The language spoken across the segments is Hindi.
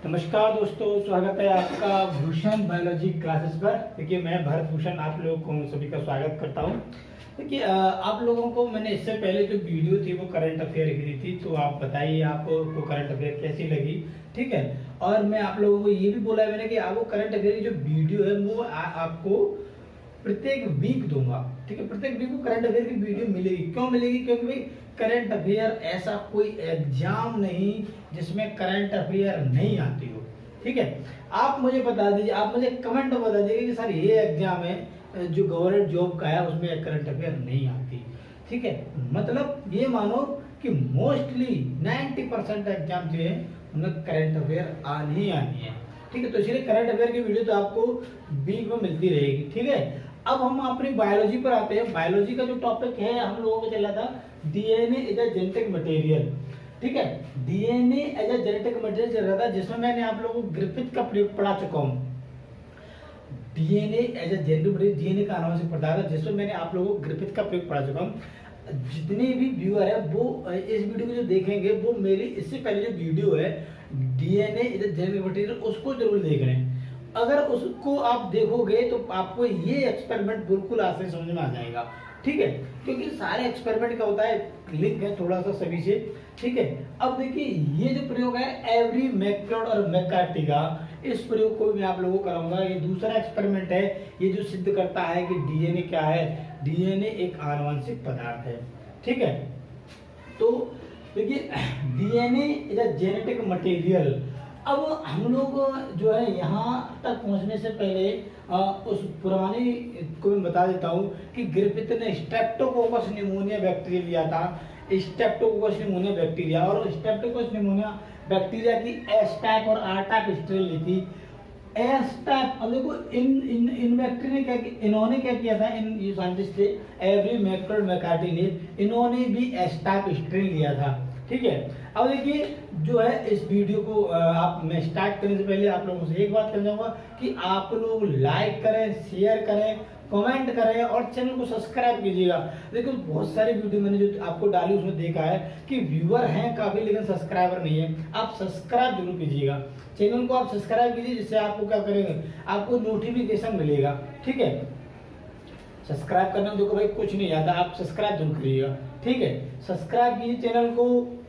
नमस्कार दोस्तों, स्वागत है आपका भूषण बायोलॉजी क्लासेस पर। देखिए, मैं भरत भूषण आप लोगों को सभी का स्वागत करता हूं। देखिए, आप लोगों को मैंने इससे पहले जो वीडियो थी वो करंट अफेयर की दी थी, तो आप बताइए आपको करंट अफेयर कैसी लगी। ठीक है, और मैं आप लोगों को ये भी बोला है मैंने कि आपको करंट अफेयर की जो वीडियो है वो आपको प्रत्येक वीक दूंगा। ठीक है, प्रत्येक वीक को करंट अफेयर की वीडियो मिलेगी। क्यों मिलेगी? क्योंकि भाई करंट अफेयर ऐसा कोई एग्जाम नहीं जिसमें करंट अफेयर नहीं आती हो। ठीक है, आप मुझे बता दीजिए, आप मुझे कमेंट में बता दीजिए कि सर ये एग्जाम है जो गवर्नमेंट जॉब का है उसमें करंट अफेयर नहीं आती। ठीक है, मतलब ये मानो कि मोस्टली 90% एग्जाम जो है उनमें करंट अफेयर आनी ही आनी है। ठीक है, तो इसलिए करंट अफेयर की वीडियो तो आपको वीक में मिलती रहेगी। ठीक है, अब हम अपनी बायोलॉजी पर आते हैं। बायोलॉजी का जो टॉपिक है हम लोगों को चला था DNA as a genetic material. ठीक है, DNA as a genetic material चल रहा था, जिसमें मैंने आप लोगों को ग्रिफिथ का प्रयोग पढ़ा चुका हूं। DNA as a genetic material, DNA का आनुवंशिक पदार्थ है, जिसमें मैंने आप लोगों को ग्रिफिथ का प्रयोग पढ़ा चुका हूं। जितने भी व्यूअर है वो इस वीडियो को जो देखेंगे वो मेरी इससे पहले जो वीडियो है DNA as a genetic material उसको जरूर देख रहे हैं। अगर उसको आप देखोगे तो आपको ये एक्सपेरिमेंट बिल्कुल आसानी समझ में आ जाएगा। ठीक है, क्योंकि सारे एक्सपेरिमेंट का होता है, लिंक है थोड़ा सा सभी से। ठीक है, अब देखिए ये जो प्रयोग है एवरी मैक्लोड और मैकार्टी का, इस प्रयोग को मैं आप लोगों को कराऊंगा। ये दूसरा एक्सपेरिमेंट है, ये जो सिद्ध करता है कि डीएनए क्या है। डीएनए एक आनुवंशिक पदार्थ है। ठीक है, तो देखिए DNA is a genetic material. अब हम लोग जो है यहाँ तक पहुँचने से पहले उस पुरानी को मैं बता देता हूँ कि ग्रिफिथ ने स्ट्रेप्टोकोकस निमोनिया बैक्टीरिया लिया था। स्ट्रेप्टोकोकस निमोनिया बैक्टीरिया, और स्ट्रेप्टोकोकस निमोनिया बैक्टीरिया की एस टाइप और आर टाइप स्ट्रेन ली थी। एस टाइप, अब देखो इन बैक्टीरिया ने क्या किया, इन्होंने क्या किया था, इन ये साइंटिस्ट थे एवरी मैक्लोड मैकार्टी ने, इन्होंने भी एस टाइप स्ट्रेन लिया था। ठीक है, अब देखिए जो है इस वीडियो को आप मैं स्टार्ट करने से पहले आप लोगों से एक बात करना चाहूंगा कि आप लोग लाइक करें, शेयर करें, कमेंट करें और चैनल को सब्सक्राइब कीजिएगा। देखो बहुत सारी वीडियो मैंने जो आपको डाली उसमें देखा है कि व्यूअर हैं काफी लेकिन सब्सक्राइबर नहीं है। आप सब्सक्राइब जरूर कीजिएगा, चैनल को आप सब्सक्राइब कीजिए, जिससे आपको क्या करेंगे, आपको नोटिफिकेशन मिलेगा। ठीक है, सब्सक्राइब करने में देखो भाई कुछ नहीं आता, आप सब्सक्राइब जरूर करिएगा। ठीक है, सब्सक्राइब कीजिए, चैनल को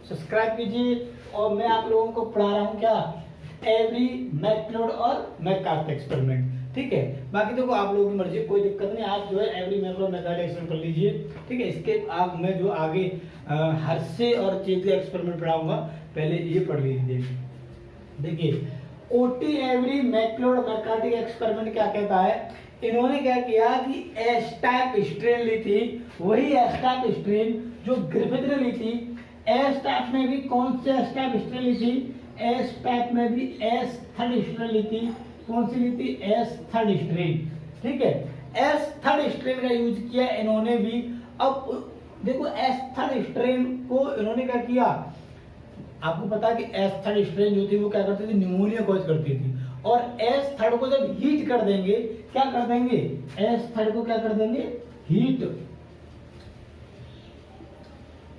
सब्सक्राइब कीजिए। और मैं आप लोगों को पढ़ा रहा हूँ क्या, एवरी मैक्लोड और मैकार्ट एक्सपेरिमेंट। ठीक है, बाकी देखो आप लोगों की मर्जी, कोई दिक्कत नहीं, आप जो है एवरी मैक्लोड मैकार्ट एक्सपेरिमेंट कर लीजिए। ठीक है, इसके मैं जो आगे हर्षे और चेती एक्सपेरिमेंट पढ़ाऊंगा, पहले ये पढ़ लीजिए। देखिए ओटी एवरी मैक्लोड मैकार्टिक एक्सपेरिमेंट क्या कहता है, इन्होंने क्या किया कि एस टाइप स्ट्रेन ली थी, वही एस टाइप स्ट्रेन जो ग्रिफिथ ने ली थी। एस टाइप में भी कौन से एस टाइप स्ट्रेन ली थी, एस टाइप में भी एस थर्ड स्ट्रेन ली थी। कौन सी ली थी, एस थर्ड स्ट्रेन। ठीक है, एस थर्ड स्ट्रेन का यूज किया इन्होंने भी। अब देखो एस थर्ड स्ट्रेन को इन्होंने क्या किया, आपको पता है कि एस थर्ड स्ट्रेन जो थी वो क्या करती थी, निमोनिया कॉज करती थी। और एस थर्ड को जब हीट कर देंगे, क्या कर देंगे, एस थर्ड को क्या कर देंगे, हीट।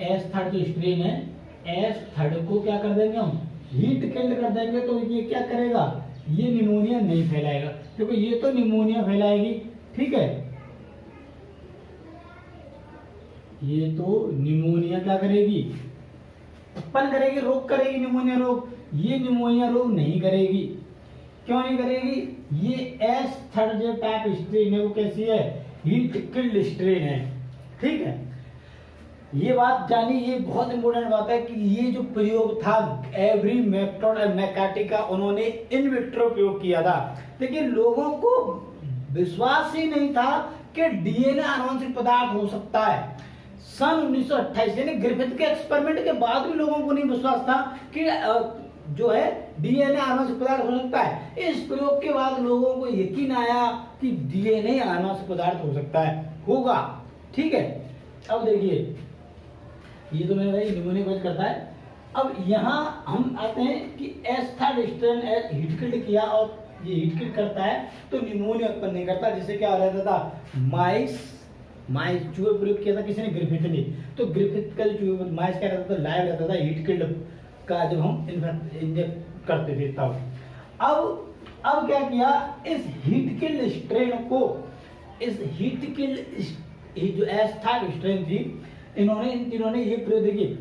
एस थर्ड जो स्ट्रेन है, एस थर्ड को क्या कर देंगे हम, हीट किल्ड कर देंगे, तो ये क्या करेगा, ये निमोनिया नहीं फैलाएगा। क्योंकि ये तो निमोनिया फैलाएगी। ठीक है, ये तो निमोनिया क्या करेगी, उत्पन्न करेगी, रोग करेगी, निमोनिया रोग। ये निमोनिया रोग नहीं करेगी। क्यों नहीं करेगी, ये एस थर्ड जो टाइप स्ट्रेन है वो कैसी है, हीट किल्ड स्ट्रेन है। ठीक है, ये बात जानी, ये बहुत इंपॉर्टेंट बात है कि ये जो प्रयोग था एवरी मैक्लोड और मैकार्टी का, उन्होंने इन विट्रो प्रयोग किया था। लेकिन लोगों को विश्वास ही नहीं था कि डीएनए आनुवंशिक पदार्थ हो सकता है। सन 1928 यानी ग्रिफिथ के एक्सपेरिमेंट के बाद भी लोगों को नहीं विश्वास था कि जो है डीएनए आनुवंशिक पदार्थ हो सकता है। इस प्रयोग के बाद लोगों को यकीन आया कि डीएनए आनुवंशिक पदार्थ हो सकता है, होगा। ठीक है, अब देखिए ये तो मैंने भाई निमोनिया कॉज करता है। अब यहाँ हम आते हैं कि S third strain heat killed किया और ये हीट किल्ड करता है तो निमोनिया उत्पन्न नहीं करता। जिससे क्या हो रहता था, माइस चूहे प्रयोग किया था किसी ने, ग्रिफिथ ने। तो ग्रिफिथ का जो चूहे माइस क्या रहता था, लाइव रहता था, हीट किल्ड का जब हम इंजेक्ट करते थे तब। अब क्या किया, इस हीट किल्ड स्ट्रेन को, इस हीट किल्ड जो एस्थाइड स्ट्रेन थी, इन्होंने इन तीनों ने ये प्रयोग, देखिए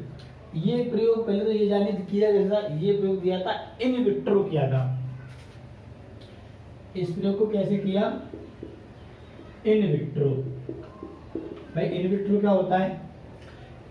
ये प्रयोग पहले तो ये जाने किया गया था, ये प्रयोग दिया था इन विट्रो किया था। इस प्रयोग को कैसे किया, इन विट्रो। भाई इन विट्रो क्या होता है,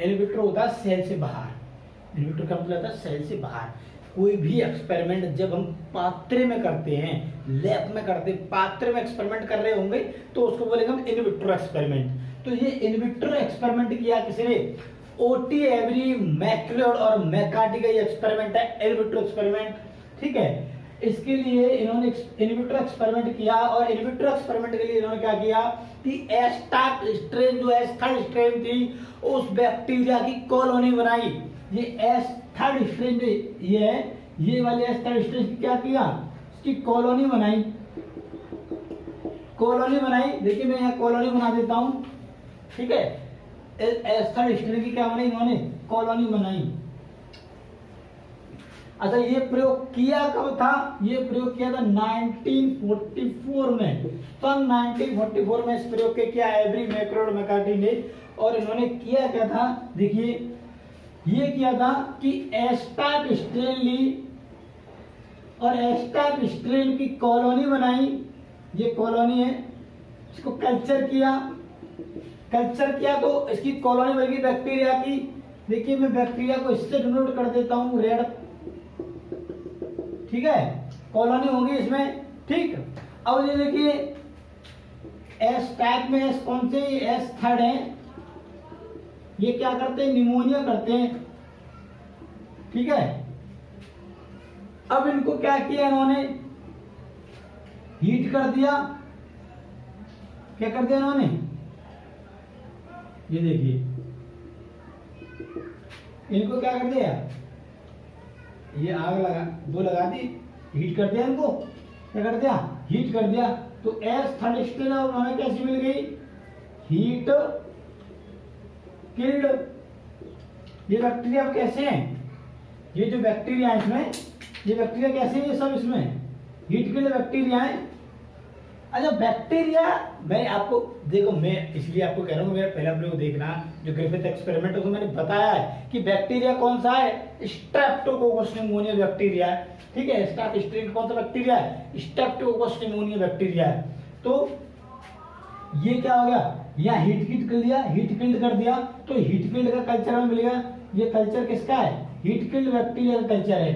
इन विट्रो होता है सेल से बाहर। इन विट्रो का मतलब होता है सेल से बाहर। कोई भी एक्सपेरिमेंट जब हम पात्र में करते हैं, लैब में करते हैं, पात्र में एक्सपेरिमेंट कर रहे होंगे तो उसको बोलेंगे हम इन विट्रो एक्सपेरिमेंट। तो ये इन विट्रो एक्सपेरिमेंट किया किसने, ओटी एवरी, मैक्लियोड और मैकार्टी का ये एक्सपेरिमेंट है, इन विट्रो एक्सपेरिमेंट। ठीक है, इसके लिए इन्होंने इन विट्रो एक्सपेरिमेंट किया, और इन विट्रो एक्सपेरिमेंट के लिए इन्होंने क्या किया कि एस्टाक स्ट्रेन जो एस्थाइड स्ट्रेन थी उस बैक्टीरिया की कॉलोनी बनाई। ये एस्थाइड स्ट्रेन जो ये है, ये वाली एस्थाइड स्ट्रेन की क्या किया, इसकी कॉलोनी बनाई, कॉलोनी बनाई। देखिए मैं यहाँ कॉलोनी बना देता हूँ। ठीक है, एस्थाइड स्ट्रेन की क्या बनाई इन्होंने, कॉलोनी बनाई। अच्छा ये प्रयोग किया कब था, ये प्रयोग किया था 1944 में। सन 1944 में इस प्रयोग के किया एवरी, मैक्लियोड, मैकार्टी ने। और इन्होंने किया क्या था, देखिए ये किया था कि एस्टाक स्ट्रेन ली और एस्टाक स्ट्रेन की कॉलोनी बनाई, ये कॉलोनी है, इसको कल्चर किया। कल्चर किया तो इसकी कॉलोनी बनेगी बैक्टीरिया की। देखिए मैं बैक्टीरिया को इससे डिनोट कर देता हूँ रेड। ठीक है, कॉलोनी होगी इसमें। ठीक, अब ये देखिए एस टाइप में एस कौन से, एस थर्ड है, ये क्या करते हैं, निमोनिया करते हैं। ठीक है, अब इनको क्या किया इन्होंने, हीट कर दिया। क्या कर दिया इन्होंने, ये देखिए इनको क्या कर दिया, ये आग लगा दो लगा दी, हीट कर दिया इनको। क्या कर दिया, हीट कर दिया। तो एस थर्ड स्टेज उन्होंने कैसी मिल गई, हीट किल्ड। ये बैक्टीरिया कैसे हैं, ये जो बैक्टीरिया है इसमें, ये बैक्टीरिया कैसे हैं, ये सब इसमें हीट किल्ड बैक्टीरिया है। अच्छा बैक्टीरिया, मैं आपको देखो, मैं इसलिए आपको कह रहा हूँ, मेरा पहला प्रयोग देखना जो ग्रिफिथ एक्सपेरिमेंट, उसमें मैंने बताया है कि बैक्टीरिया कौन सा है, स्ट्रेप्टोकोकस निमोनिया बैक्टीरिया है। ठीक है, स्ट्रेप स्ट्रेन कौन सा बैक्टीरिया है, स्ट्रेप्टोकोकस निमोनिया बैक्टीरिया है। तो ये क्या हो गया, यहाँ हीट किल्ड कर दिया, हीट किल्ड कर दिया, तो हीट किल्ड का कल्चर हमें मिलेगा। ये कल्चर किसका है, हीट किल्ड बैक्टीरिया का कल्चर है।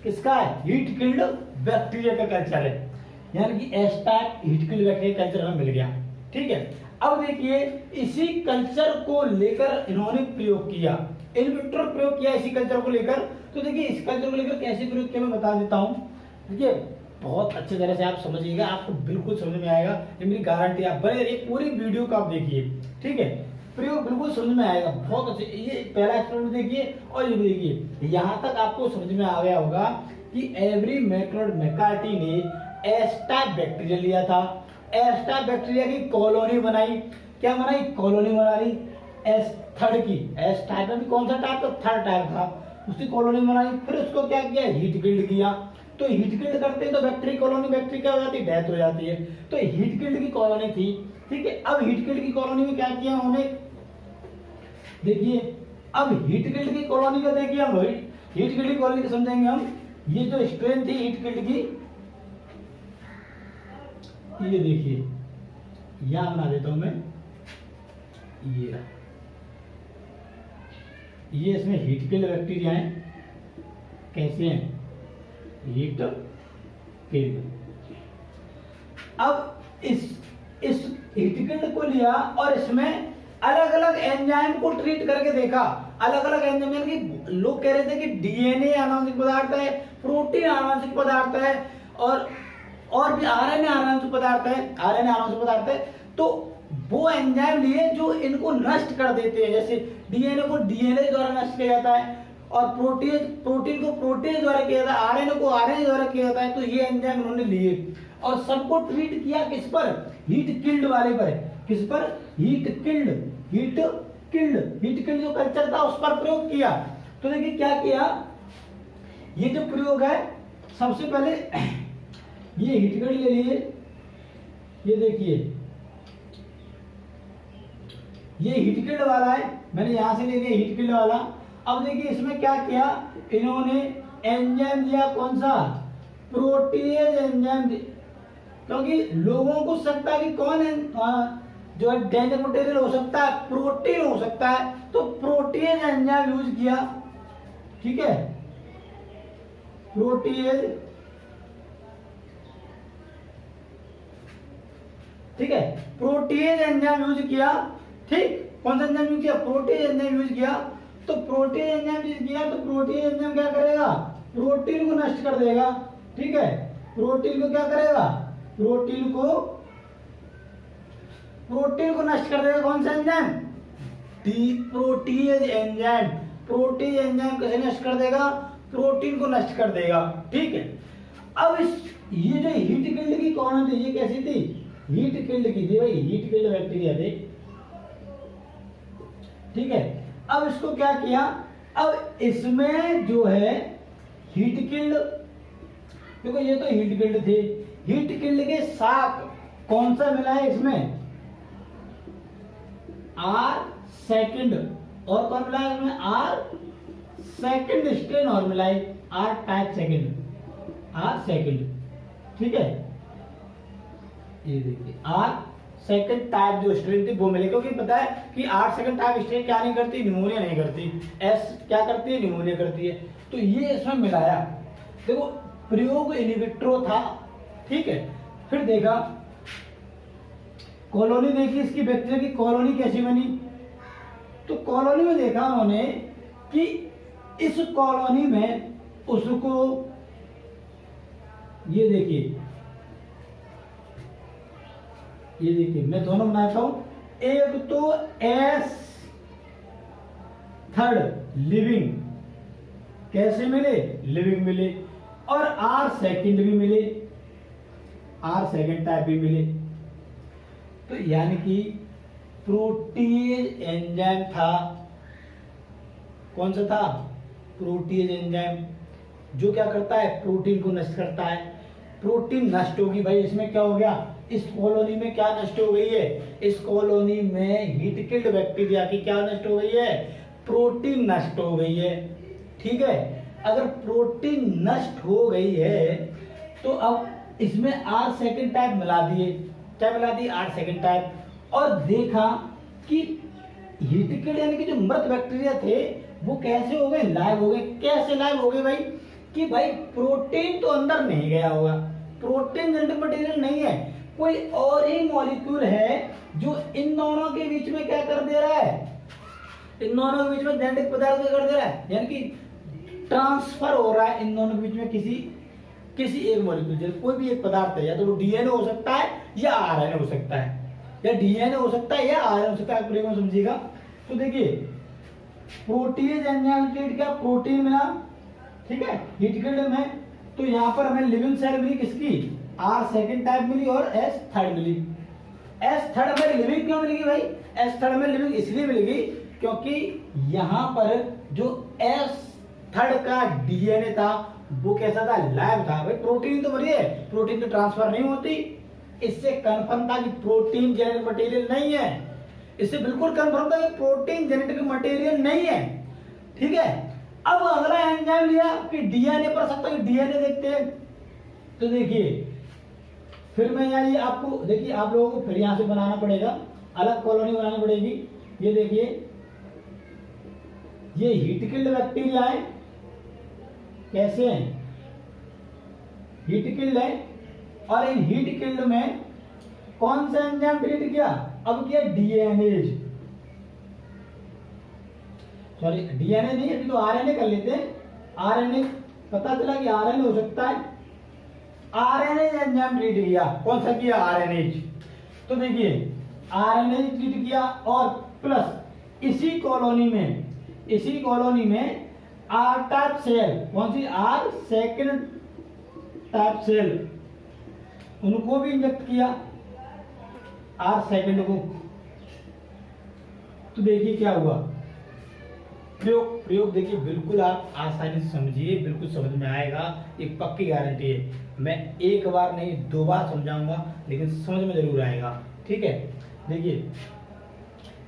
किसका है, हीट किल्ड बैक्टीरिया का कल्चर है, यानी कि एस्टैक हीट किल्ड बैक्टीरिया कल्चर हमें मिल गया। ठीक है, अब देखिए इसी कल्चर को लेकर इन्होंने प्रयोग किया, इन विट्रो प्रयोग किया इसी कल्चर को लेकर। तो देखिए इस कल्चर को लेकर कैसे प्रयोग किया मैं बता देता हूँ। देखिए बहुत अच्छे तरह से आप समझिएगा, आपको बिल्कुल समझ में आएगा, ये मेरी गारंटी। आप बने रहिए, पूरी वीडियो को आप देखिए। ठीक है, प्रयोग बिल्कुल समझ में आएगा, बहुत अच्छे। ये पहला एक्सपेरिमेंट देखिए और ये देखिए, यहाँ तक आपको समझ में आ गया होगा कि एवरी, मैक्लियोड, मैकार्टी ने एस्टाक बैक्टीरिया लिया था, एस्टाक बैक्टीरिया की कॉलोनी बनाई। क्या बनाई, कॉलोनी बना ली एस थर्ड की, एस टाइप में कौन सा टाइप था, थर्ड टाइप था, उसकी कॉलोनी बनाई। फिर उसको क्या किया, हीट किल्ड किया। तो हीट किल्ड करते हैं तो बैक्टीरिया कॉलोनी, बैक्टीरिया क्या हो जाती है, डेथ हो जाती है। तो हीट किल्ड की कॉलोनी थी। ठीक है, अब हीट किल्ड की कॉलोनी में क्या किया उन्होंने, देखिए अब हीट किल्ड की कॉलोनी का देखिए हम, हीट किल्ड की कॉलोनी समझेंगे हम। ये जो स्ट्रेन थी हीट किल्ड की, ये देखिए यहां बना देता हूं मैं, ये इसमें हीट किल्ड बैक्टीरिया हैं। कैसे हैं, हीट किल्ड। अब इस हीट किल्ड को लिया और इसमें अलग अलग एंजाइम को ट्रीट करके देखा। अलग अलग एंजाइम की लोग कह रहे थे कि डीएनए आनुवंशिक पदार्थ है, प्रोटीन आनुवंशिक पदार्थ है, और भी आरएनए आनुवंशिक पदार्थ है, आरएनए आनुवंशिक पदार्थ है। तो वो एंजाइम लिए जो इनको नष्ट कर देते हैं। जैसे डीएनए को डीएनए द्वारा नष्ट किया जाता है, और प्रोटीन को प्रोटीन द्वारा किया जाता है, आरएनए को आरएनए द्वारा किया जाता है। तो ये एंजाइम उन्होंने लिए और सबको ट्रीट किया किस पर, हीट किल्ड वाले पर। किस पर, हीट किल्ड, हीट किल्ड जो कल्चर था उस पर प्रयोग किया। तो देखिए क्या किया, ये जो प्रयोग है, सबसे पहले ये हिटकड़ी ले लिए, ये देखिए ये हिटकिल्ड वाला है, मैंने यहां से ले लिया हिटकिल्ड वाला। अब देखिए इसमें क्या किया, इन्होंने एंजाइम दिया, कौन सा, प्रोटीएज एंजाइम, क्योंकि लोगों को सकता है कि कौन है जो है डेंजर मटेरियल हो सकता है, प्रोटीन हो सकता है, तो प्रोटीएज एंजाइम यूज किया। ठीक है, प्रोटीएज, ठीक है, प्रोटीएज एंजाइम यूज किया। ठीक, कौन सा एंजाइम यूज किया, प्रोटीएज एंजाइम यूज किया। तो प्रोटीन एंजाइम यूज किया तो प्रोटीन एंजाइम क्या करेगा, प्रोटीन को नष्ट कर देगा। ठीक है, प्रोटीन को क्या करेगा, प्रोटीन को नष्ट कर देगा। कौन सा enzyme, protease enzyme. Protein enzyme कैसे नष्ट कर देगा, प्रोटीन को नष्ट कर देगा। ठीक है, अब ये जो हीट किल्ड की कौन थी, ये कैसी थी, हीट किल्ड की थी भाई, हीट किल्ड बैक्टीरिया थे। ठीक है, अब इसको क्या किया, अब इसमें जो है हीट किल्ड, देखो ये तो हीट किल्ड थे, हीट किल्ड के साथ कौन सा मिला है इसमें, आर सेकंड, और कौन मिला है इसमें, आर सेकंड स्ट्रेन और मिला है, R type second, R second. ठीक है, ये देखिए आर सेकंड टाइप जो स्ट्रेन थी वो मिले, क्योंकि पता है कि आर सेकंड टाइप स्ट्रेन क्या नहीं करती, निमोनिया नहीं करती, एस क्या करती है, निमोनिया करती है। तो ये इसमें मिलाया, देखो प्रयोग इनविट्रो था। ठीक है, फिर देखा कॉलोनी, देखी इसकी बैक्टीरिया की कॉलोनी कैसी बनी, तो कॉलोनी में देखा उन्होंने कि इस कॉलोनी में उसको, ये देखिए मैं दोनों बनाता हूं, एक तो एस थर्ड लिविंग, कैसे मिले, लिविंग मिले, और आर सेकंड भी मिले, आर सेकंड टाइप भी मिले। तो यानी कि प्रोटीज एंजाइम था, कौन सा था, प्रोटीज एंजाइम, जो क्या करता है, प्रोटीन को नष्ट करता है। प्रोटीन नष्ट होगी भाई, इसमें क्या हो गया, इस कॉलोनी में क्या नष्ट हो गई है, इस कॉलोनी में हीट किल्ड बैक्टीरिया की क्या नष्ट हो गई है, प्रोटीन नष्ट हो गई है। ठीक है, अगर प्रोटीन नष्ट हो गई है तो अब इसमें आर सेकंड टाइप मिला दिए, क्या मिला दिए, आर सेकंड टाइप, और देखा कि हीट किल्ड यानी कि जो मृत बैक्टीरिया थे वो कैसे हो गए, लाइव हो गए। कैसे लाइव हो गए भाई, कि भाई प्रोटीन तो अंदर नहीं गया होगा, प्रोटीन जेनेटिक मटेरियल नहीं है, कोई और ही मॉलिक्यूल है जो इन दोनों के बीच में क्या कर दे रहा है, इन दोनों के बीच में जेनेटिक पदार्थ क्या कर दे रहा है, यानी कि ट्रांसफर हो रहा है इन दोनों के बीच में किसी एक मॉलिक्यूल, कोई भी एक पदार्थ है, या तो वो डीएनए हो सकता है या आरएनए हो सकता है, या डीएनए हो सकता है या आरएनए हो सकता है, पूरे में समझिएगा। तो देखिए प्रोटीज एंजाइम क्या, प्रोटीन मिला। ठीक है, हीट किल्ड में, तो यहाँ पर हमें लिविंग सेल मिली किसकी, आर सेकंड टाइप मिली और एस थर्ड मिली। एस थर्ड में लिविंग क्यों मिलेगी भाई, एस थर्ड में लिविंग इसलिए मिलेगी क्योंकि यहाँ पर जो एस थर्ड का डीएनए था वो कैसा था, लाइव था। भाई प्रोटीन तो बढ़िया है, प्रोटीन तो ट्रांसफर नहीं होती, इससे कंफर्म था कि प्रोटीन जेनेटिक मटेरियल नहीं है, इससे बिल्कुल कंफर्म था कि प्रोटीन जेनेटिक मटेरियल नहीं है। ठीक है, अब अगला एंजाइम लिया कि डीएनए पर सकता है, डीएनए देखते हैं। तो देखिए फिर मैं यहाँ, ये आपको देखिए आप लोगों को फिर यहाँ से बनाना पड़ेगा, अलग कॉलोनी बनानी पड़ेगी। ये देखिए ये हीट किल्ड बैक्टीरिया है, कैसे हैं, हीट किल्ड है, और इन हीट किल्ड में कौन सा एंजाइम ट्रीट किया, अब किया डीएनएज, सॉरी डीएनए नहीं, अभी तो आरएनए कर लेते हैं। आरएनए पता चला कि आरएनए हो सकता है, आरएनए एंजाइम ट्रीट किया, कौन सा किया, आरएनए। तो देखिए आरएनए ट्रीट किया, और प्लस इसी कॉलोनी में आर टाइप सेल, कौन सी, आर सेकंड टाइप सेल, उनको भी इंजेक्ट किया, आर सेकंड को। तो देखिए क्या हुआ, प्रयोग प्रयोग देखिए बिल्कुल आप आसानी से समझिए, बिल्कुल समझ में आएगा, एक पक्की गारंटी है। मैं एक बार नहीं 2 बार समझाऊंगा, लेकिन समझ में जरूर आएगा। ठीक है, देखिए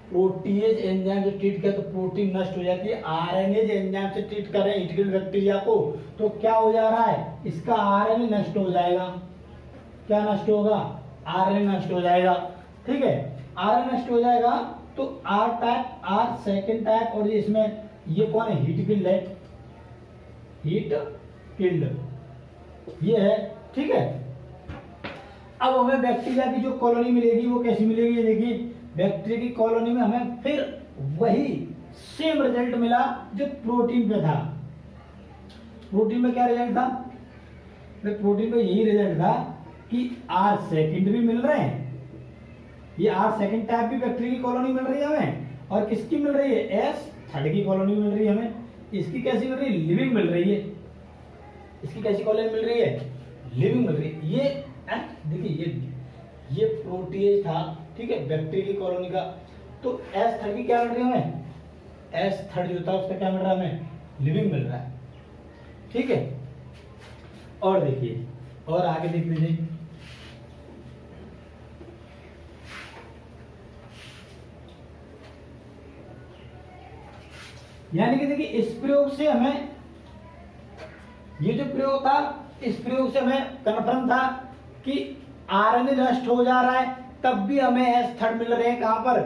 प्रोटीएज एंजाइम से ट्रीट किया तो प्रोटीन नष्ट हो जाती है। आरएनएज एंजाइम से ट्रीट कर रहे हैं हीट किल्ड बैक्टीरिया को, तो क्या हो जा रहा है, इसका आरएनए नष्ट हो जाएगा। क्या नष्ट होगा, आरएनए नष्ट हो जाएगा। ठीक है, आरएनए नष्ट हो जाएगा तो R type, R second type, और इसमें ये कौन है, हीट किल्ड है, हीट किल्ड ये है। ठीक है, अब हमें बैक्टीरिया की जो कॉलोनी मिलेगी वो कैसी मिलेगी, ये देखिए बैक्टीरिया की कॉलोनी में हमें फिर वही सेम रिजल्ट मिला जो प्रोटीन पे था। प्रोटीन में क्या रिजल्ट था, प्रोटीन पे यही रिजल्ट था कि आर सेकेंड भी मिल रहे हैं, ये आर सेकेंड टाइप भी बैक्टीरिया की कॉलोनी मिल रही है हमें, और किसकी मिल रही है, एस थर्ड की कॉलोनी मिल रही है हमें। इसकी कैसी मिल रही है, लिविंग मिल रही है। इसकी कैसी कॉलोनी मिल रही है, लिविंग मिल रही है। ये देखिए ये प्रोटीएज था, ठीक है, बैक्टीरिया की कॉलोनी का, तो एस थर्ड की क्या मिल रही है हमें, एस थर्ड जो था उसका क्या मिल रहा है हमें, लिविंग मिल रहा है। ठीक है, और देखिए और आगे देख लीजिए, यानी कि देखिए इस प्रयोग से हमें, ये जो प्रयोग था इस प्रयोग से हमें कन्फर्म था कि आरएनए नष्ट हो जा रहा है, तब भी हमें एस थर्ड मिल रहे हैं। कहां पर,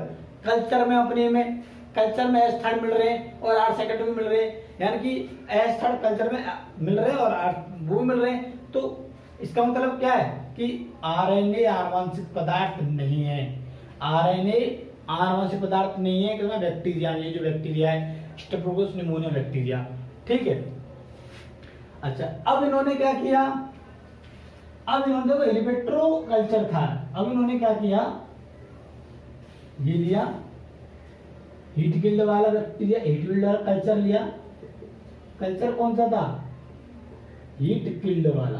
कल्चर में, अपने में कल्चर में एस थर्ड मिल रहे हैं और आर सेकंड भी मिल रहे हैं, यानी कि एस थर्ड कल्चर में मिल रहे हैं और आर वो भी मिल रहे हैं। तो इसका मतलब क्या है कि आरएनए आनुवंशिक पदार्थ नहीं है, आरएनए आनुवंशिक पदार्थ नहीं है, क्योंकि बैक्टीरिया, ये जो बैक्टीरिया है स्टेफिलोकोकस निमोनिया बैक्टीरिया। ठीक है, अच्छा अब इन्होंने क्या किया, अब इन्होंने देखो हेलिपेट्रो कल्चर था, अब इन्होंने क्या किया, ये लिया हीट किल्ड वाला बैक्टीरिया, हीट किल्ड वाला कल्चर लिया। कल्चर कौन सा था, हीट किल्ड वाला।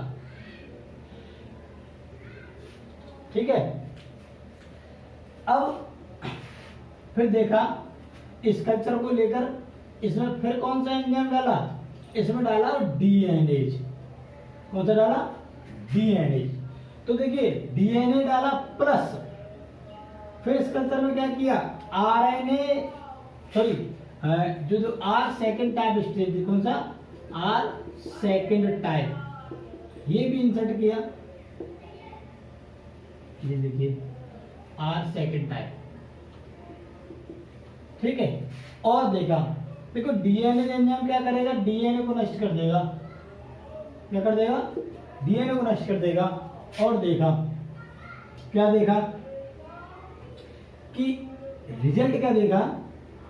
ठीक है, अब फिर देखा इस कल्चर को लेकर इसमें फिर कौन सा एंजाइम डाला, इसमें डाला डीएनएज। कौन सा डाला, डीएनएज। तो देखिए डीएनए डाला प्लस, फिर इस कल्चर में क्या किया, आरएनए, सॉरी जो आर सेकेंड टाइप स्ट्रेन, कौन सा, आर सेकेंड टाइप, ये भी इंसर्ट किया। ये देखिए आर सेकेंड टाइप। ठीक है, और देखा, देखो डीएनए एंजाइम क्या करेगा, डीएनए को नष्ट कर देगा। क्या कर देगा, डीएनए को नष्ट कर देगा। और देखा, क्या देखा कि रिजल्ट क्या देखा,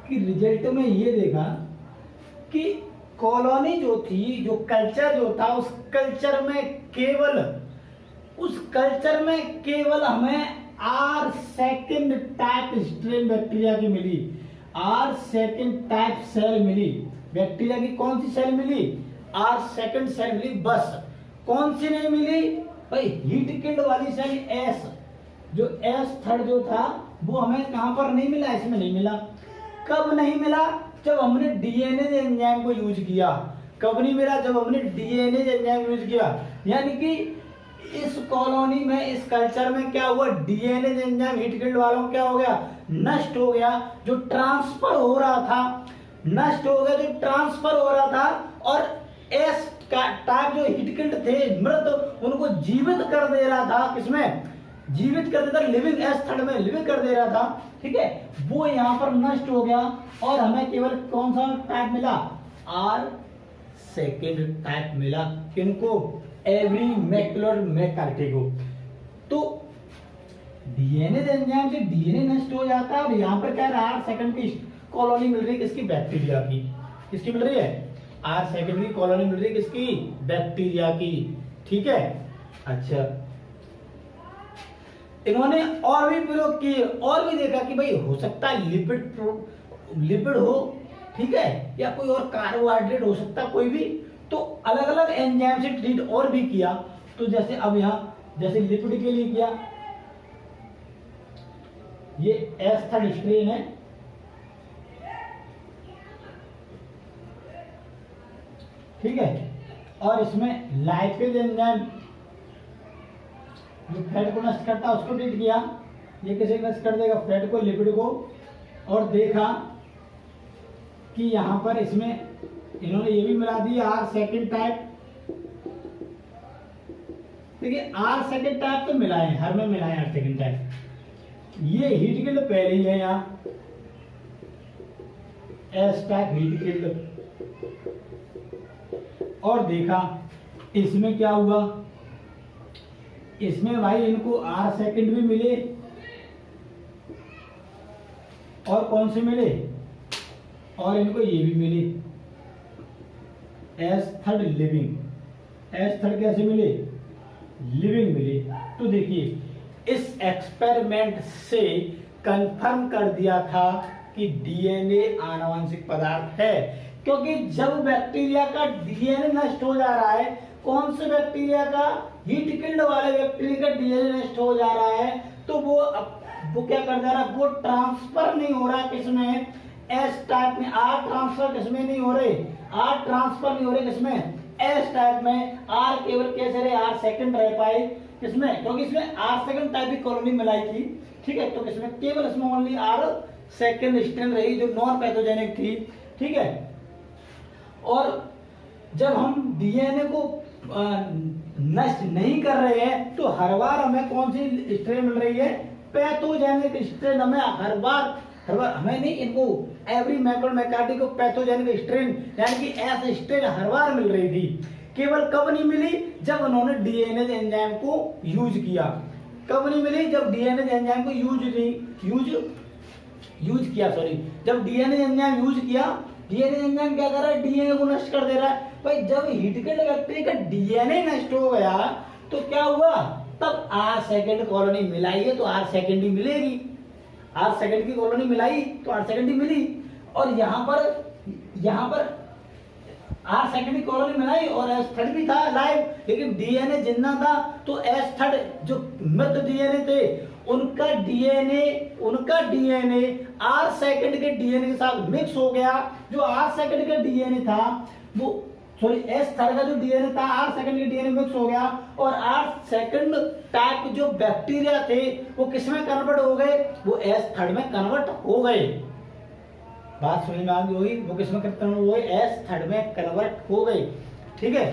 कि रिजल्ट में ये देखा कि कॉलोनी जो थी, जो कल्चर जो था, उस कल्चर में केवल हमें R second type strain bacteria की मिली, आर सेकेंड टाइप सेल मिली। बैक्टीरिया की कौन सी सेल मिली, आर सेकेंड सेल मिली, बस। कौन सी नहीं मिली भाई, हीट किल्ड वाली सेल एस, जो एस थर्ड जो था वो हमें कहां पर नहीं मिला, इसमें नहीं मिला। कब नहीं मिला, जब हमने डीएनए एंजाइम को यूज किया। कब नहीं मिला, जब हमने डीएनए एंजाइम यूज किया। यानी कि इस कॉलोनी में, इस कल्चर में क्या हुआ, डीएनए एंजाइम हीट किल्ड वालों को क्या हो गया, नष्ट हो गया। जो ट्रांसफर हो रहा था, नष्ट हो गया, जो ट्रांसफर हो रहा था, और एस का टाइप जो हीट किल्ड थे, मृत, उनको जीवित कर दे रहा था। किसमें, जीवित कर देता, लिविंग, एस थर्ड में लिविंग कर दे रहा था। ठीक है, वो यहाँ पर नष्ट हो गया और हमें केवल कौन सा टाइप मिला, आर सेकेंड टाइप मिला। किनको, एवरी मैकुलर मैकार्टी को। तो डीएनए एंजाइम से डीएनए नष्ट हो जाता है, और यहाँ पर क्या आर सेकेंड की कॉलोनी मिल रही है, किसकी, बैक्टीरिया की। किसकी मिल रही है, आर सेकेंड की कॉलोनी मिल रही है, किसकी, बैक्टीरिया की। ठीक है, अच्छा इन्होंने और भी प्रयोग किए, और भी देखा कि भाई हो सकता है लिपिड हो, ठीक है, या कोई और कार्बोहाइड्रेट हो सकता है, कोई भी। तो अलग अलग एंजाइम से ट्रीट और भी किया। तो जैसे अब यहां जैसे लिपिड के लिए किया, ये एस थर्ड स्ट्रेन है, ठीक है। और इसमें लाइपेज एंजाइम जो फैट को नष्ट करता है उसको ट्रीट किया, ये कैसे नष्ट कर देगा फैट को, लिपिड को। और देखा कि यहाँ पर इसमें इन्होंने ये भी मिला दिया आर सेकेंड टाइप। देखिए आर सेकेंड टाइप तो मिलाए, हर में मिलाए आर सेकेंड टाइप। ये हीट गिल्ड पहले ही है यहाँ, एस टाइप हीट गिल्ड। और देखा इसमें क्या हुआ, इसमें भाई इनको आर सेकेंड भी मिले और कौन से मिले, और इनको ये भी मिले S third living. S third कैसे मिले, लिविंग मिले। तो देखिए इस एक्सपेरिमेंट से कंफर्म कर दिया था कि डीएनए आनुवंशिक पदार्थ है, क्योंकि जब बैक्टीरिया का डीएनए नष्ट हो जा रहा है, कौन से बैक्टीरिया का, हीट किल्ड वाले बैक्टीरिया का डीएनए नष्ट हो जा रहा है, तो वो क्या कर जा रहा है, वो ट्रांसफर नहीं हो रहा किसमें, एस टाइप में। आर ट्रांसफर किसमें नहीं हो रहे, आर ट्रांसफर नहीं हो रहे किसमें, एस टाइप में। आर केवल कैसे रहे, आर सेकंड रह पाए किसमें, क्योंकि इसमें आर सेकंड टाइप की कॉलोनी मिलाई थी, ठीक है। तो किसमें केवल इसमें ओनली आर सेकंड स्ट्रेन रही जो नॉन पैथोजेनिक थी, ठीक है। और जब हम डीएनए को नष्ट नहीं कर रहे हैं तो हर बार हमें कौन सी स्ट्रेन मिल रही है, पैथोजेनिक स्ट्रेन। हमें हर बार हमें नहीं, इनको एवरी मैक्रोमैकार्डी को पैथोजेनिक स्ट्रेन यानी कि एस स्ट्रेन हर बार मिल रही थी। केवल कब नहीं मिली, जब उन्होंने डीएनए एंजाइम को यूज किया। कब नहीं मिली, जब डीएनए एंजाइम को यूज किया, जब डीएनए एंजाइम यूज किया। डीएनए एंजाइम क्या कर रहा है, डीएनए को नष्ट कर दे रहा है। भाई जब हीट किल्ड बैक्टीरिया का डीएनए नष्ट हो गया तो क्या हुआ, तब आर सेकंड कॉलोनी मिलाई है तो आर सेकंड ही मिलेगी। आर सेकंड की कॉलोनी मिलाई तो आर सेकंड ही मिली। और यहाँ पर आर सेकंड की कॉलोनी मिलाई और एस थर्ड भी था लाइव, लेकिन डीएनए जिंदा था। तो एस थर्ड जो मृत डीएनए थे उनका डीएनए आर सेकंड के डीएनए के साथ मिक्स हो गया। जो आर सेकंड का डीएनए था वो एस थर्ड का जो डीएनए था आर सेकंड के डीएनए मिक्स हो गया, और आर सेकंड टाइप जो बैक्टीरिया थे वो किसमें कन्वर्ट हो गए, वो एस थर्ड में कन्वर्ट हो गए। बात समझ में आ गई होगी, वो किसमें कन्वर्ट हो गए, एस थर्ड में कन्वर्ट हो गए, ठीक है।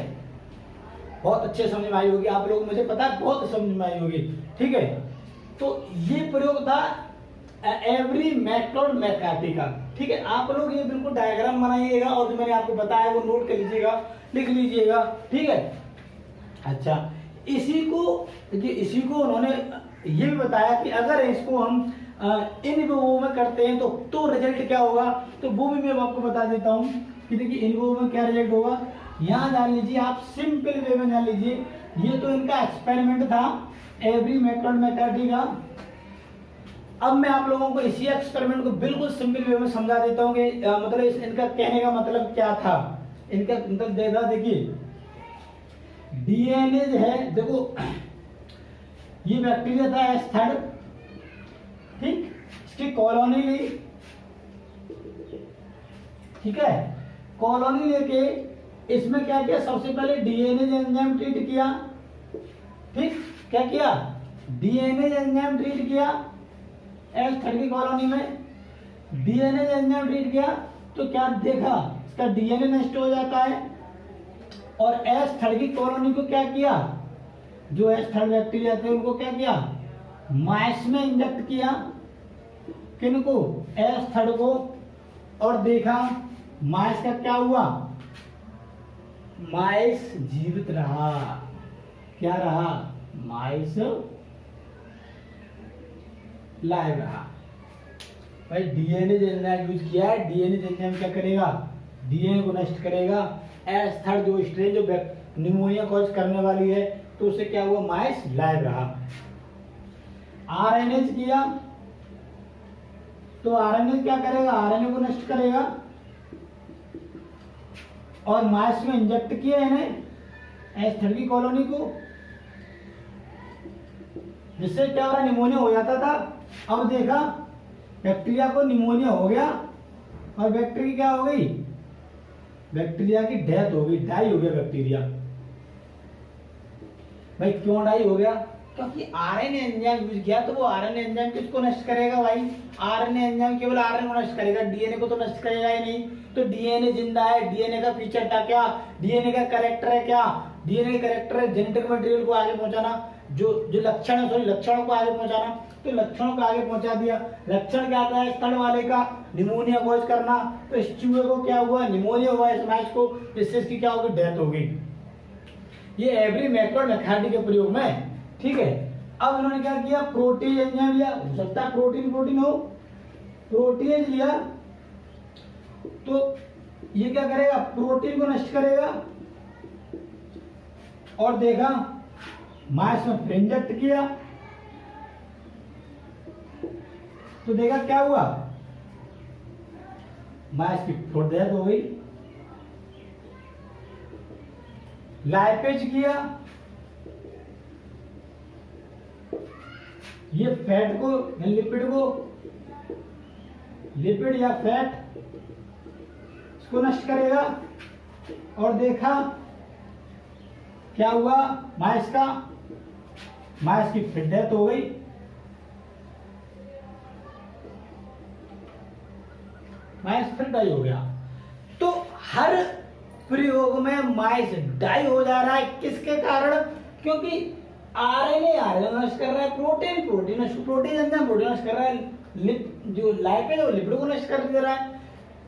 बहुत अच्छे समझ में आई होगी आप लोग, मुझे पता है बहुत समझ में आई होगी, ठीक है। तो ये प्रयोग था एवरी मैक्रोड मैकार्डी का, ठीक है। आप लोग ये बिल्कुल डायग्राम बनाइएगा और जो मैंने आपको बताया वो नोट कर लीजिएगा, लिख लीजिएगा, ठीक है। अच्छा, इसी को उन्होंने ये भी बताया कि अगर इसको हम इन विवो में करते हैं तो रिजल्ट क्या होगा, तो वो भी मैं आपको बता देता हूँ कि देखिए इन विवो में क्या रिजल्ट होगा। यहाँ जान लीजिए आप, सिंपल वे में जान लीजिए। ये तो इनका एक्सपेरिमेंट था एवरी मैक्रोड मैकार्डी का। अब मैं आप लोगों को इसी एक्सपेरिमेंट को बिल्कुल सिंपल वे में समझा देता हूँ कि मतलब इनका कहने का मतलब क्या था। इनका मतलब देखिए डीएनए जो है, देखो ये बैक्टीरिया था एस थर्ड, ठीक, इसकी कॉलोनी ली, ठीक है। कॉलोनी लेके इसमें क्या किया, सबसे पहले डीएनए एंजाइम ट्रीट किया, ठीक, क्या किया, डीएनए एंजाइम ट्रीट किया एस थर्ड की कॉलोनी में। डीएनए एंजाइम ट्रीट किया तो क्या देखा, इसका डीएनए नष्ट हो जाता है। और एस थर्ड की कॉलोनी को क्या किया, जो एस थर्ड बैक्टीरिया थे उनको क्या किया, माइस में इंजेक्ट किया, किनको, एस थर्ड को। और देखा माइस का क्या हुआ, माइस जीवित रहा, क्या रहा, माइस लाइव रहा। भाई डीएनए एंजाइम यूज किया है, डीएनए एंजाइम क्या करेगा, डीएनए को नष्ट करेगा। एस थर्ड जो स्ट्रेन जो निमोनिया कॉज करने वाली है तो उससे क्या हुआ, माइस लाइव रहा। आरएनए किया तो आरएनए क्या करेगा, आरएनए को नष्ट करेगा। और माइस में इंजेक्ट किया इन्हें एस थर्ड की कॉलोनी को, जिससे क्या हो रहा, निमोनिया हो जाता था। अब देखा बैक्टीरिया को निमोनिया हो गया और बैक्टीरिया क्या हो गई, बैक्टीरिया की डेथ हो गई, डाई हो गया बैक्टीरिया। भाई क्यों डाई हो गया? क्योंकि आरएनए एंजाइम यूज किया। तो वो आरएनए एंजाइम किसको नष्ट करेगा भाई? आरएनए एंजाइम केवल आरएनए को नष्ट करेगा, डीएनए को तो नष्ट करेगा ही नहीं। तो डीएनए जिंदा है, डीएनए का फीचर था क्या? डीएनए का कैरेक्टर है क्या? डीएनए का कैरेक्टर है जेनेटिक मटेरियल को आगे पहुंचाना, जो जो लक्षण है, सॉरी लक्षणों को आगे पहुंचाना। तो लक्षणों को आगे पहुंचा दिया। लक्षण क्या आता है स्तन वाले का? निमोनिया कॉज करना। तो इस चूहे को क्या हुआ? निमोनिया हुआ इस मैच को, जिससे इसकी क्या होगी? डेथ हो गई। ये एवरी मैक्रो मैथड के प्रयोग में, ठीक है। अब इन्होंने क्या किया? प्रोटीज एंजाइम लिया, हो सकता है प्रोटीन हो, प्रोटीज लिया तो ये क्या करेगा? प्रोटीन को नष्ट करेगा। और देखा मांस में इंजेक्ट किया तो देखा क्या हुआ? मांस की डेथ हो गई। लाइपेज किया, ये फैट को, लिपिड या फैट इसको नष्ट करेगा। और देखा क्या हुआ? मांस की फिर डेथ हो गई। मांस फिर डाई हो गया। तो हर प्रयोग में मांस डाई हो जा रहा है, किसके कारण? क्योंकि आरएनए नष्ट कर रहा है, प्रोटीन एंजाइम प्रोटीन नष्ट कर रहा है, जो लाइपेज है वो लिपिड को नष्ट कर दे रहा है।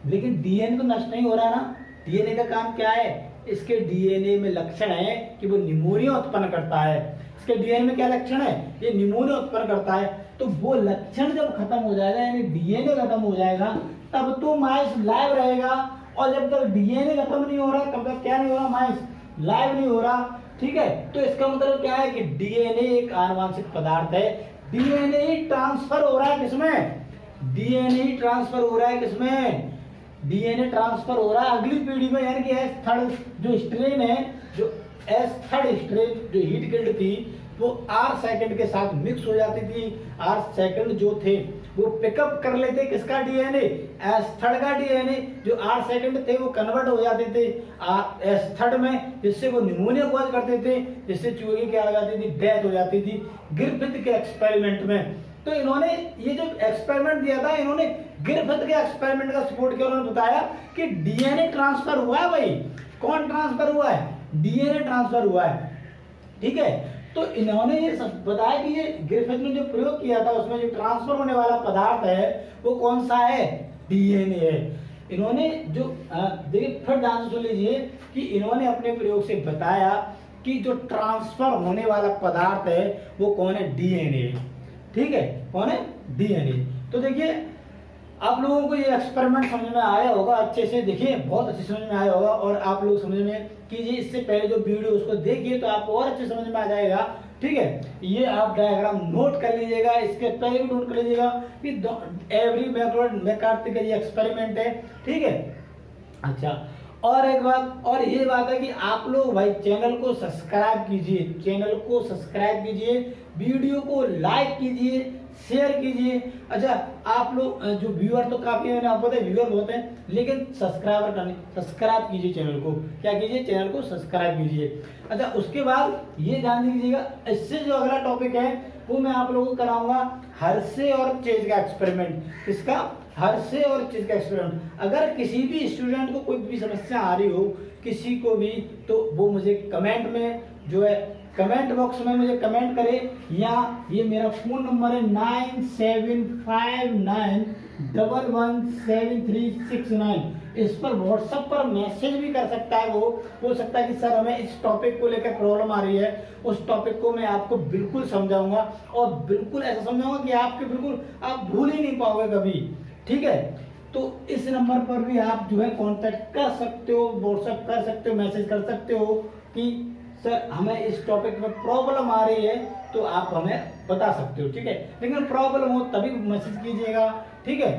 लेकिन डीएनए तो नष्ट नहीं हो रहा ना। डीएनए का काम क्या है? इसके डीएनए में लक्षण है कि वो निमोनिया उत्पन्न करता है। इसके डीएनए में क्या लक्षण है? ये निमोनिया उत्पन्न करता है। तो वो लक्षण जब खत्म हो जाएगा, यानी डीएनए खत्म हो जाएगा, तब तो माइस लाइव रहेगा। और जब तक डीएनए खत्म नहीं हो रहा, तब तक क्या नहीं हो रहा? माइस लाइव नहीं हो रहा, ठीक है। तो इसका मतलब क्या है कि डीएनए एक आनुवंशिक पदार्थ है। डीएनए ही ट्रांसफर हो रहा है किसमें? डीएनए ट्रांसफर हो रहा है किसमें? डीएनए ट्रांसफर हो रहा है अगली पीढ़ी में, यानी कि S3 जो स्ट्रेन है, जो S3 स्ट्रेन जो हीट किल्ड थी, वो R सेकंड के साथ मिक्स हो जाती थी। R सेकंड जो थे वो पिकअप कर लेते किसका? डीएनए, S3 का डीएनए। जो R सेकंड थे वो कन्वर्ट हो जाते थे S3 में, जिससे वो निमोनिया कॉज करते थे, जिससे चूहे की क्या हो जाती थी? डेथ हो जाती थी। ग्रिफिथ के एक्सपेरिमेंट में तो इन्होंने ये जो एक्सपेरिमेंट दिया था, इन्होंने ग्रिफिथ के एक्सपेरिमेंट का सपोर्ट किया। उन्होंने बताया कि डीएनए ट्रांसफर हुआ है भाई। कौन ट्रांसफर हुआ है? डीएनए ट्रांसफर हुआ है, ठीक है। तो इन्होंने ये बताया कि ये ग्रिफिथ ने जो प्रयोग किया था उसमें जो ट्रांसफर होने वाला पदार्थ है वो कौन सा है? डीएनए है। इन्होंने जो देखिए फिर ध्यान सुन लीजिए कि इन्होंने अपने प्रयोग से बताया कि जो ट्रांसफर होने वाला पदार्थ है वो कौन है? डीएनए, ठीक है। कौन है? डीएनए। तो देखिए आप लोगों को ये एक्सपेरिमेंट समझ में आया होगा अच्छे से, देखिए बहुत अच्छे समझ में आया होगा। और आप लोग समझ में कीजिए, इससे पहले जो वीडियो उसको देखिए तो आपको और अच्छे समझ में आ जाएगा, ठीक है। ये आप डायग्राम नोट कर लीजिएगा, इसके पहले भी नोट कर लीजिएगा कि एवरी मैकार्थी का ये एक्सपेरिमेंट है, ठीक है। अच्छा, और एक बात और ये बात है कि आप लोग भाई चैनल को सब्सक्राइब कीजिए, वीडियो को लाइक कीजिए, शेयर कीजिए। अच्छा, आप लोग जो व्यूअर तो काफी है, आपको पता है व्यूअर बहुत हैं, लेकिन सब्सक्राइब कीजिए चैनल को। क्या कीजिए? चैनल को सब्सक्राइब कीजिए। अच्छा, उसके बाद ये ध्यान दीजिएगा, इससे जो अगला टॉपिक है वो मैं आप लोगों को कराऊंगा हर्शे और चेज का एक्सपेरिमेंट। किसका? हर्शे और चेज का एक्सपेरिमेंट। अगर किसी भी स्टूडेंट को कोई भी समस्या आ रही हो, किसी को भी, तो वो मुझे कमेंट में जो है कमेंट बॉक्स में मुझे कमेंट करे, या ये मेरा फोन नंबर है 9759117369। इस पर व्हाट्सएप पर मैसेज भी कर सकता है। वो हो सकता है कि सर हमें इस टॉपिक को लेकर प्रॉब्लम आ रही है, उस टॉपिक को मैं आपको बिल्कुल समझाऊंगा, और बिल्कुल ऐसा समझाऊंगा कि आपके बिल्कुल आप भूल ही नहीं पाओगे कभी, ठीक है। तो इस नंबर पर भी आप जो है कांटेक्ट कर सकते हो, व्हाट्सएप कर सकते हो, मैसेज कर सकते हो कि सर हमें इस टॉपिक में प्रॉब्लम आ रही है, तो आप हमें बता सकते हो, ठीक है। लेकिन प्रॉब्लम हो तभी मैसेज कीजिएगा, ठीक है।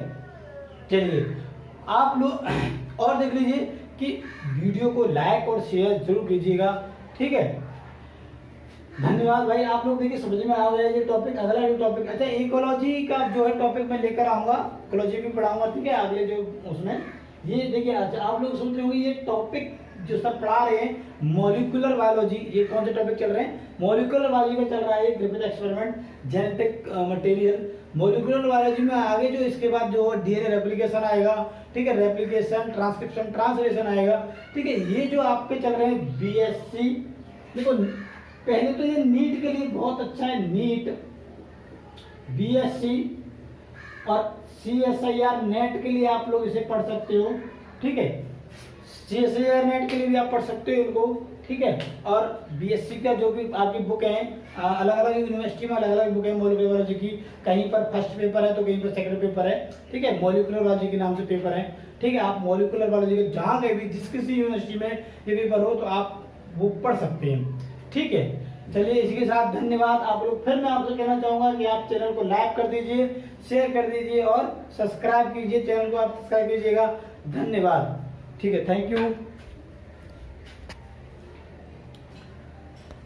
चलिए आप लोग और देख लीजिए कि वीडियो को लाइक और शेयर जरूर कीजिएगा, ठीक है। धन्यवाद भाई। आप लोग देखिए समझ में आ गया ये टॉपिक। अगला जो टॉपिक, अच्छा इकोलॉजी का जो है टॉपिक मैं लेकर आऊंगा, इकोलॉजी भी पढ़ाऊंगा, ठीक है, अगले जो उसमें ये देखिए, अच्छा आप लोग सुन रहे होंगे ये टॉपिक जो सब पढ़ा रहे हैं मॉलिक्यूलर बायोलॉजी, ये कौन से टॉपिक चल रहे हैं? मॉलिक्यूलर बायोलॉजी में चल रहा है Griffith experiment, genetic material. Molecular biology में आगे जो इसके बाद जो डीएनए रेप्लिकेशन आएगा, ठीक है, रेप्लिकेशन, ट्रांसक्रिप्शन, ट्रांसलेशन आएगा, ठीक है। ये जो आपके चल रहे हैं बीएससी, देखो पहले तो ये नीट के लिए बहुत अच्छा है, नीट, बीएससी और सीएसआईआर नेट के लिए आप लोग इसे पढ़ सकते हो, ठीक है। सीएसआईआर नेट के लिए भी आप पढ़ सकते हो इनको, ठीक है। और बीएससी का जो भी आपकी बुक है, अलग अलग यूनिवर्सिटी में अलग अलग बुक है मॉलिक्यूलर बायोलॉजी की, कहीं पर फर्स्ट पेपर है तो कहीं पर सेकंड पेपर है, ठीक है। मॉलिक्यूलर बायोलॉजी के नाम से पेपर है, ठीक है। आप मॉलिक्यूलर बायोलॉजी के जहाँ कहीं भी जिस किसी यूनिवर्सिटी में ये पेपर हो तो आप बुक पढ़ सकते हैं, ठीक है। चलिए इसी के साथ धन्यवाद आप लोग। फिर मैं आपसे कहना चाहूंगा कि आप चैनल को लाइक कर दीजिए, शेयर कर दीजिए और सब्सक्राइब कीजिए, चैनल को आप सब्सक्राइब कीजिएगा। धन्यवाद, ठीक है, थैंक यू।